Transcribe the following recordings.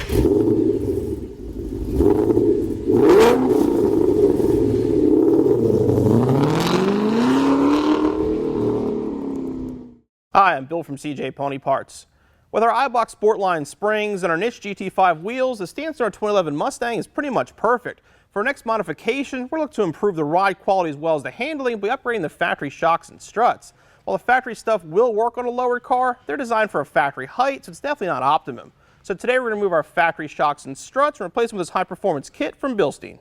Hi, I'm Bill from CJ Pony Parts. With our iBox Sportline springs and our niche GT5 wheels, the stance in our 2011 Mustang is pretty much perfect. For our next modification, we're looking to improve the ride quality as well as the handling by upgrading the factory shocks and struts. While the factory stuff will work on a lowered car, they're designed for a factory height, so it's definitely not optimum. So today we're going to remove our factory shocks and struts and replace them with this high-performance kit from Bilstein.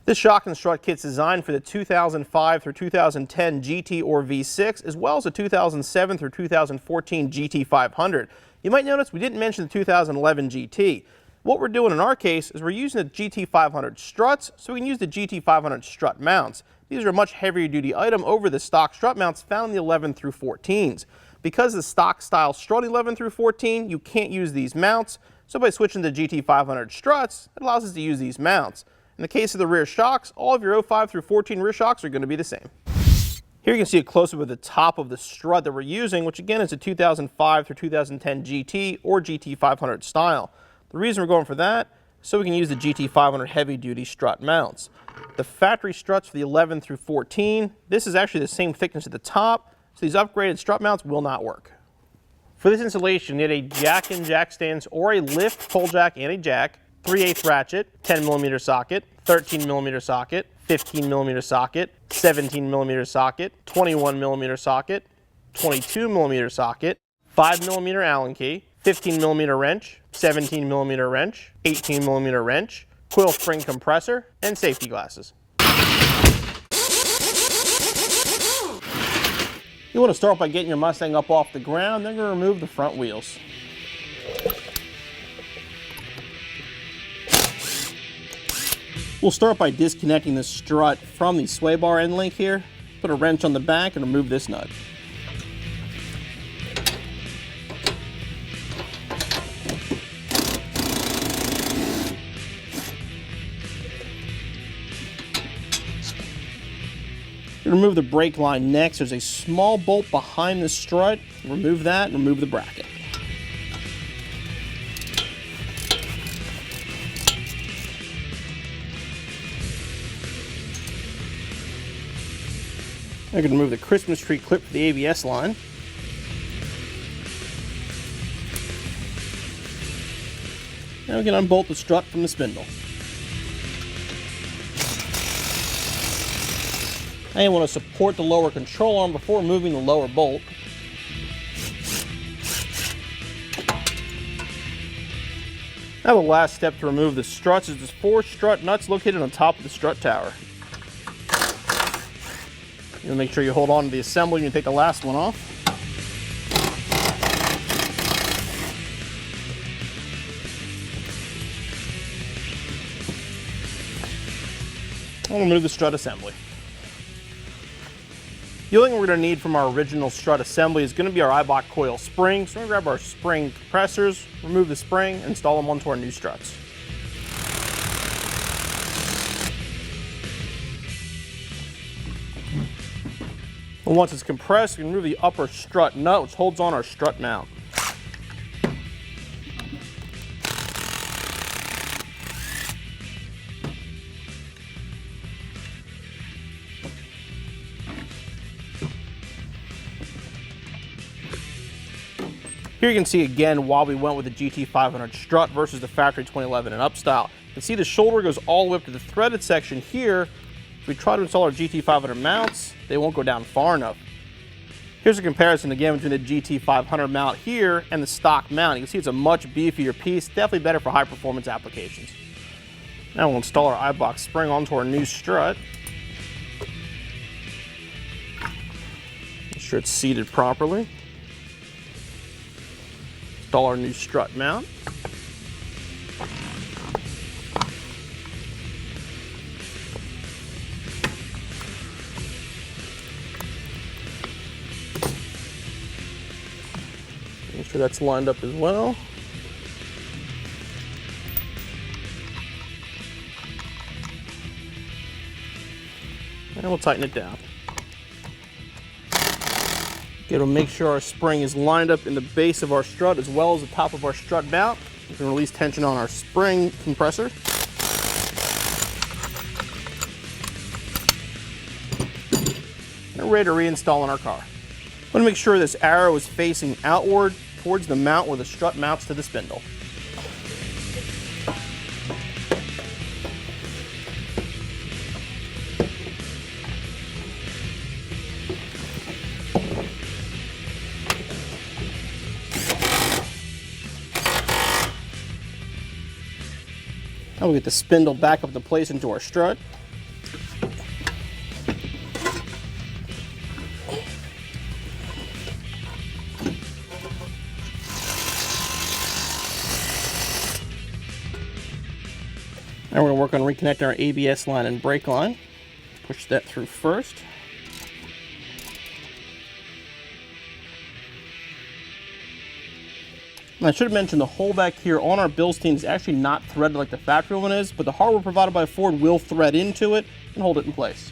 This shock and strut kit is designed for the 2005 through 2010 GT or V6, as well as the 2007 through 2014 GT500. You might notice we didn't mention the 2011 GT. What we're doing in our case is we're using the GT500 Struts, so we can use the GT500 Strut mounts. These are a much heavier duty item over the stock strut mounts found in the 11 through 14s. Because the stock style strut 11 through 14, you can't use these mounts, so by switching to GT500 Struts, it allows us to use these mounts. In the case of the rear shocks, all of your 05 through 14 rear shocks are going to be the same. Here you can see a close-up of the top of the strut that we're using, which again is a 2005 through 2010 GT or GT500 style. The reason we're going for that is so we can use the GT500 heavy-duty strut mounts. The factory struts for the 11 through 14, this is actually the same thickness at the top, so these upgraded strut mounts will not work. For this installation, you need a jack and jack stands or a lift pole jack and a jack, 3/8 ratchet, 10mm socket, 13mm socket, 15mm socket, 17mm socket, 21mm socket, 22mm socket, 5mm Allen key, 15mm wrench, 17mm wrench, 18mm wrench, coil spring compressor, and safety glasses. You want to start by getting your Mustang up off the ground, then you're going to remove the front wheels. We'll start by disconnecting the strut from the sway bar end link here. Put a wrench on the back and remove this nut. Remove the brake line next. There's a small bolt behind the strut. Remove that and remove the bracket. I'm going to remove the Christmas tree clip for the ABS line. Now we can unbolt the strut from the spindle. Now you want to support the lower control arm before removing the lower bolt. Now the last step to remove the struts is the 4 strut nuts located on top of the strut tower. You'll make sure you hold on to the assembly when you take the last one off. I'll remove the strut assembly. The only thing we're going to need from our original strut assembly is going to be our iBox coil spring. So we're going to grab our spring compressors, remove the spring, and install them onto our new struts. And once it's compressed, we can remove the upper strut nut, which holds on our strut mount. Here you can see again why we went with the GT500 Strut versus the factory 2011 and up style. You can see the shoulder goes all the way up to the threaded section here. If we try to install our GT500 mounts, they won't go down far enough. Here's a comparison again between the GT500 mount here and the stock mount. You can see it's a much beefier piece, definitely better for high performance applications. Now we'll install our iBox spring onto our new strut. Make sure it's seated properly. Install our new strut mount. Make sure that's lined up as well. And we'll tighten it down. Okay, to make sure our spring is lined up in the base of our strut as well as the top of our strut mount. We can release tension on our spring compressor. And we're ready to reinstall in our car. I'm going to make sure this arrow is facing outward towards the mount where the strut mounts to the spindle. Now we'll get the spindle back up to place into our strut. Now we're going to work on reconnecting our ABS line and brake line. Push that through first. And I should have mentioned the hole back here on our Bilstein is actually not threaded like the factory one is, but the hardware provided by Ford will thread into it and hold it in place.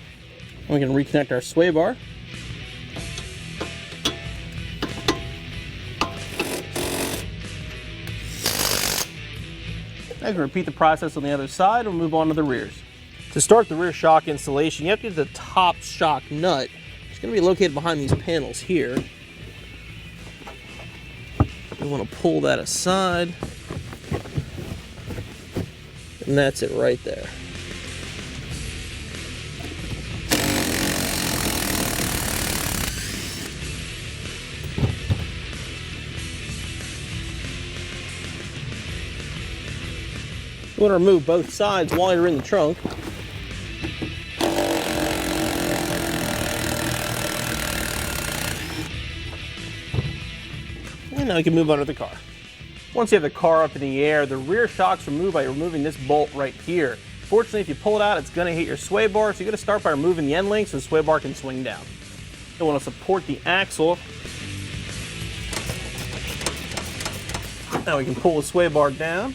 And we can reconnect our sway bar. Now we can repeat the process on the other side and move on to the rears. To start the rear shock installation, you have to get the top shock nut. It's going to be located behind these panels here. You want to pull that aside, and that's it right there. You want to remove both sides while you're in the trunk. And now we can move under the car. Once you have the car up in the air, the rear shock's removed by removing this bolt right here. Fortunately, if you pull it out, it's going to hit your sway bar, so you're going to start by removing the end link so the sway bar can swing down. You'll want to support the axle. Now we can pull the sway bar down.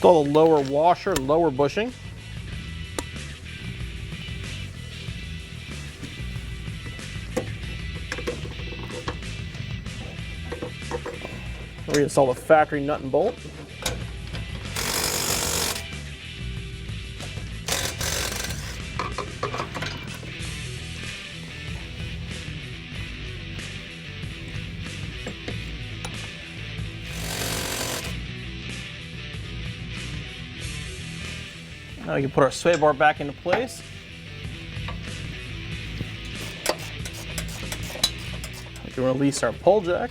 Install the lower washer and lower bushing. Reinstall the factory nut and bolt. Now we can put our sway bar back into place. We can release our pull jack.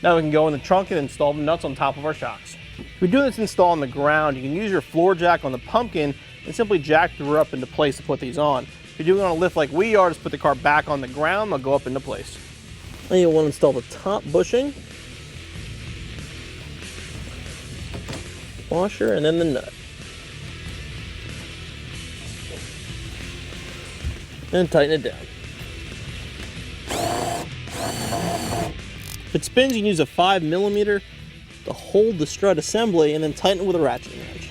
Now we can go in the trunk and install the nuts on top of our shocks. If you're doing this install on the ground, you can use your floor jack on the pumpkin and simply jack the rear up into place to put these on. If you're doing it on a lift like we are, just put the car back on the ground, they'll go up into place. Then you'll want to install the top bushing, washer, and then the nut. And tighten it down. If it spins, you can use a 5mm to hold the strut assembly and then tighten it with a ratcheting wrench.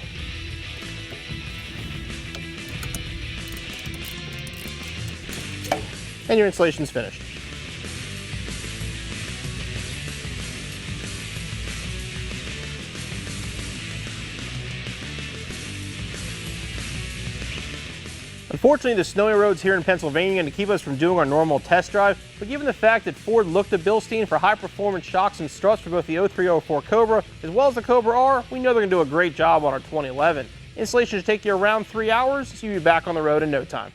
And your installation is finished. Unfortunately, the snowy roads here in Pennsylvania are going to keep us from doing our normal test drive, but given the fact that Ford looked to Bilstein for high-performance shocks and struts for both the 0304 Cobra as well as the Cobra R, we know they're going to do a great job on our 2011. Installation should take you around 3 hours, so you'll be back on the road in no time.